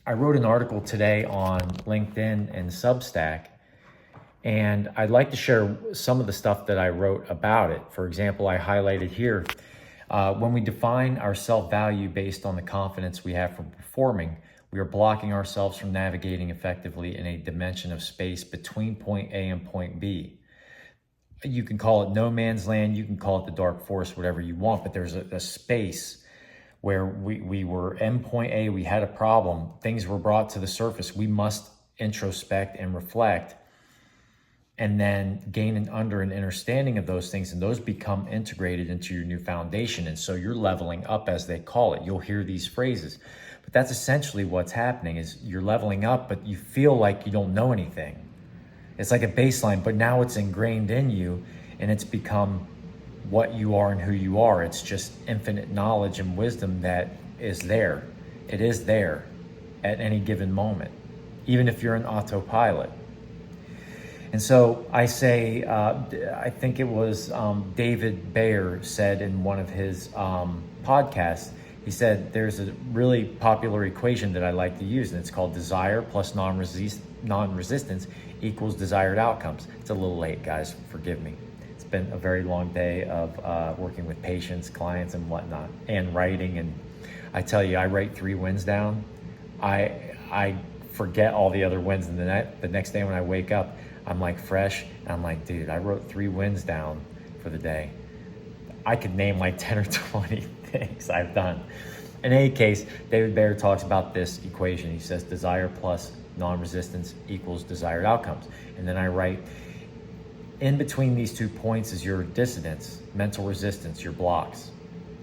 I wrote an article today on LinkedIn and Substack, and I'd like to share some of the stuff that I wrote about it. For example, I highlighted here, when we define our self-value based on the confidence we have from performing, we are blocking ourselves from navigating effectively in a dimension of space between point A and point B. You can call it no man's land, you can call it the dark forest, whatever you want, but there's a space where we were in point A, we had a problem, things were brought to the surface. We must introspect and reflect and then gain an understanding of those things, and those become integrated into your new foundation. And so you're leveling up, as they call it. You'll hear these phrases, but that's essentially what's happening is you're leveling up, but you feel like you don't know anything. It's like a baseline, but now it's ingrained in you and it's become what you are and who you are. It's just infinite knowledge and wisdom that is there. It is there at any given moment, even if you're in autopilot. And so I say, I think it was David Bayer said in one of his podcasts, he said there's a really popular equation that I like to use, and it's called desire plus non-resistance equals desired outcomes. It's a little late, guys, forgive me. It's been a very long day of working with patients, clients, and whatnot, and writing. And I tell you, I write 3 wins down. I forget all the other wins, and the next day when I wake up, I'm like fresh, and I'm like, dude, I wrote 3 wins down for the day. I could name like 10 or 20 things I've done. In any case, David Bayer talks about this equation. He says desire plus non-resistance equals desired outcomes. And then I write, in between these 2 points is your dissonance, mental resistance, your blocks.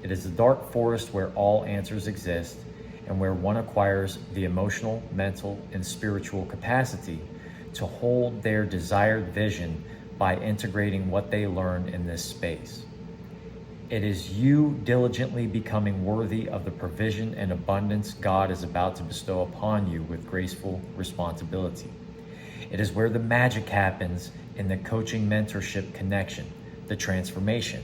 It is the dark forest where all answers exist and where one acquires the emotional, mental, and spiritual capacity to hold their desired vision by integrating what they learn in this space. It is you diligently becoming worthy of the provision and abundance God is about to bestow upon you with graceful responsibility. It is where the magic happens in the coaching mentorship connection, the transformation.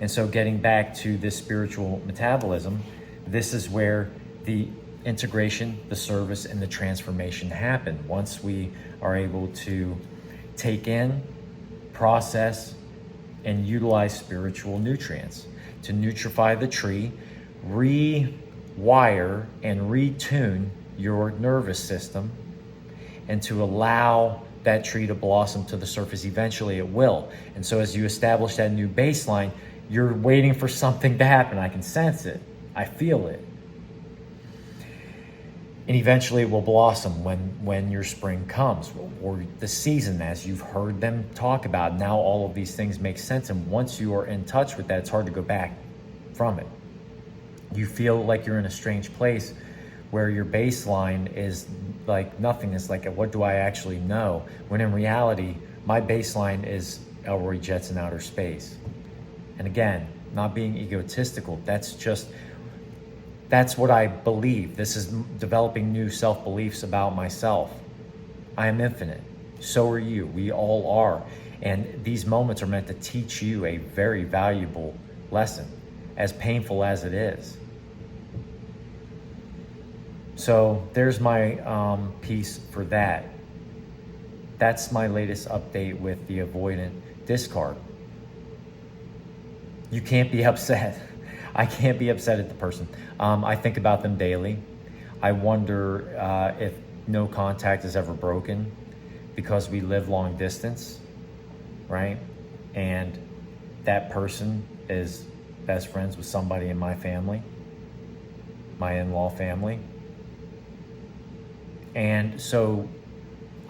And so getting back to this spiritual metabolism, this is where the integration, the service, and the transformation happen. Once we are able to take in, process, and utilize spiritual nutrients to nutrify the tree, rewire and retune your nervous system, and to allow that tree to blossom to the surface. Eventually it will. And so as you establish that new baseline, you're waiting for something to happen. I can sense it. I feel it. And eventually it will blossom when your spring comes, or the season, as you've heard them talk about. Now all of these things make sense, and once you are in touch with that, it's hard to go back from it. You feel like you're in a strange place where your baseline is like nothing. It's like, what do I actually know? When in reality, my baseline is Elroy jets in outer space. And again, not being egotistical, that's what I believe. This is developing new self-beliefs about myself. I am infinite. So are you. We all are. And these moments are meant to teach you a very valuable lesson, as painful as it is. So there's my piece for that. That's my latest update with the avoidant discard. You can't be upset. I can't be upset at the person. I think about them daily. I wonder if no contact is ever broken because we live long distance, right? And that person is best friends with somebody in my family, my in-law family. And so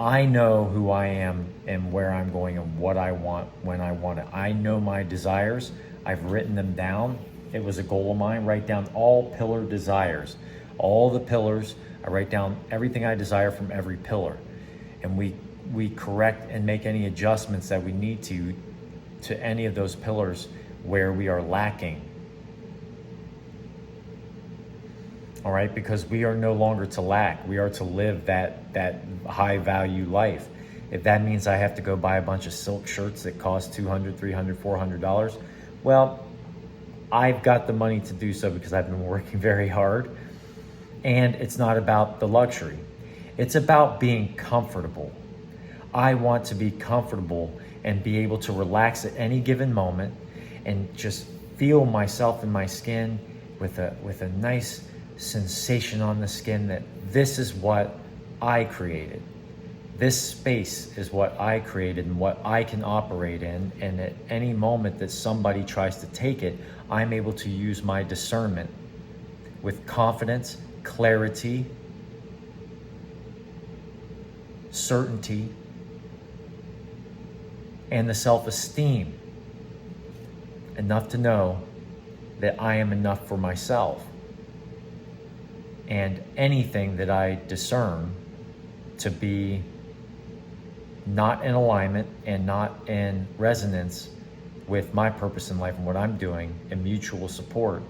I know who I am and where I'm going and what I want when I want it. I know my desires. I've written them down. It was a goal of mine. Write down all pillar desires. All the pillars. I write down everything I desire from every pillar. And we correct and make any adjustments that we need to any of those pillars where we are lacking. All right, because we are no longer to lack. We are to live that high value life. If that means I have to go buy a bunch of silk shirts that cost $200, $300, $400, well, I've got the money to do so because I've been working very hard. And it's not about the luxury. It's about being comfortable. I want to be comfortable and be able to relax at any given moment and just feel myself in my skin with a nice sensation on the skin that this is what I created. This space is what I created and what I can operate in. And at any moment that somebody tries to take it, I'm able to use my discernment with confidence, clarity, certainty, and the self-esteem enough to know that I am enough for myself. And anything that I discern to be not in alignment and not in resonance with my purpose in life and what I'm doing in mutual support,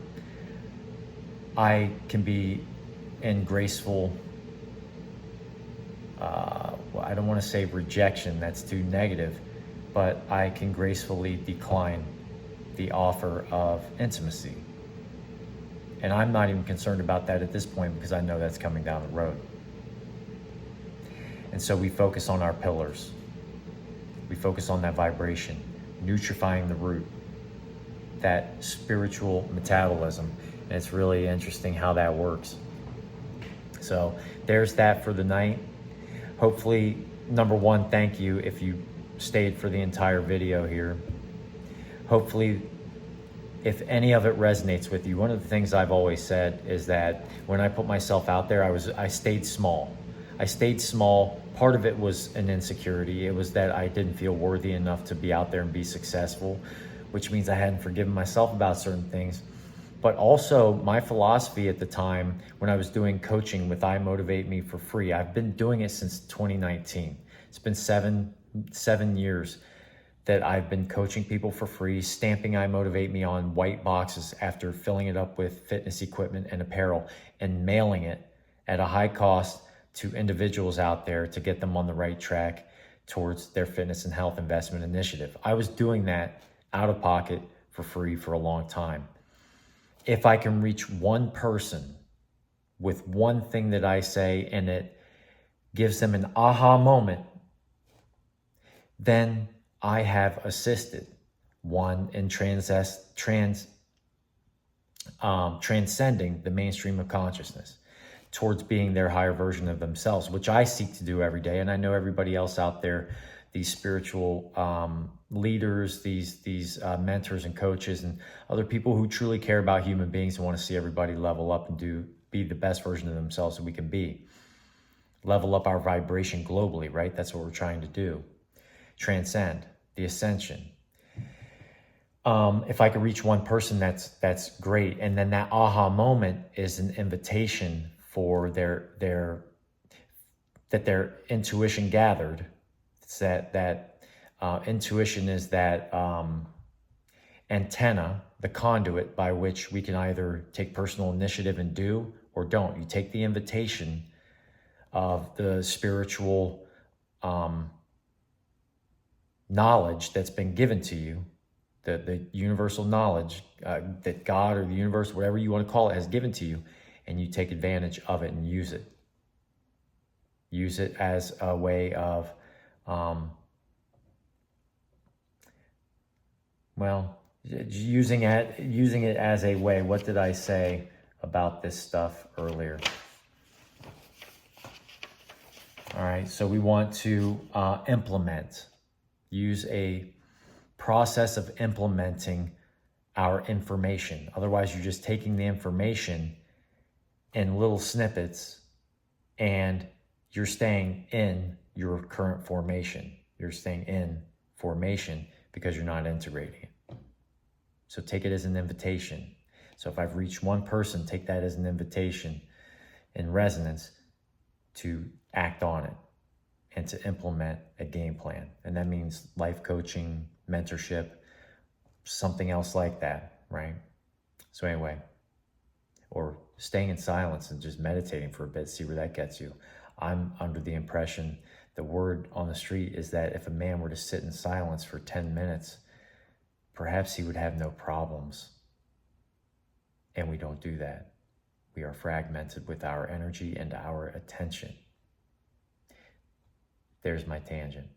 I can be in graceful, I don't want to say rejection, that's too negative, but I can gracefully decline the offer of intimacy. And I'm not even concerned about that at this point because I know that's coming down the road. And so we focus on our pillars. We focus on that vibration, nutrifying the root, that spiritual metabolism. And it's really interesting how that works. So there's that for the night. Hopefully, number one, thank you if you stayed for the entire video here. Hopefully, if any of it resonates with you, one of the things I've always said is that when I put myself out there, I stayed small. I stayed small. Part of it was an insecurity. It was that I didn't feel worthy enough to be out there and be successful, which means I hadn't forgiven myself about certain things. But also my philosophy at the time when I was doing coaching with I Motivate Me for free, I've been doing it since 2019. It's been seven years that I've been coaching people for free, stamping I Motivate Me on white boxes after filling it up with fitness equipment and apparel and mailing it at a high cost to individuals out there to get them on the right track towards their fitness and health investment initiative. I was doing that out of pocket for free for a long time. If I can reach one person with one thing that I say and it gives them an aha moment, then I have assisted one in transcending the mainstream of consciousness towards being their higher version of themselves, which I seek to do every day. And I know everybody else out there, these spiritual leaders, these mentors and coaches and other people who truly care about human beings and want to see everybody level up and be the best version of themselves that we can be. Level up our vibration globally, right? That's what we're trying to do. Transcend, the ascension. If I could reach one person, that's great. And then that aha moment is an invitation for their intuition gathered. It's that intuition is that antenna, the conduit by which we can either take personal initiative and do or don't. You take the invitation of the spiritual knowledge that's been given to you, the universal knowledge that God or the universe, whatever you want to call it, has given to you, and you take advantage of it and use it. Use it as a way of, using it as a way. What did I say about this stuff earlier? All right, so we want to implement, use a process of implementing our information. Otherwise, you're just taking the information in little snippets and you're staying in your current formation. You're staying in formation because you're not integrating it. So take it as an invitation. So if I've reached one person, take that as an invitation in resonance to act on it and to implement a game plan. And that means life coaching, mentorship, something else like that, right? So anyway, or staying in silence and just meditating for a bit, see where that gets you. I'm under the impression, the word on the street is that if a man were to sit in silence for 10 minutes, perhaps he would have no problems. And we don't do that. We are fragmented with our energy and our attention. There's my tangent.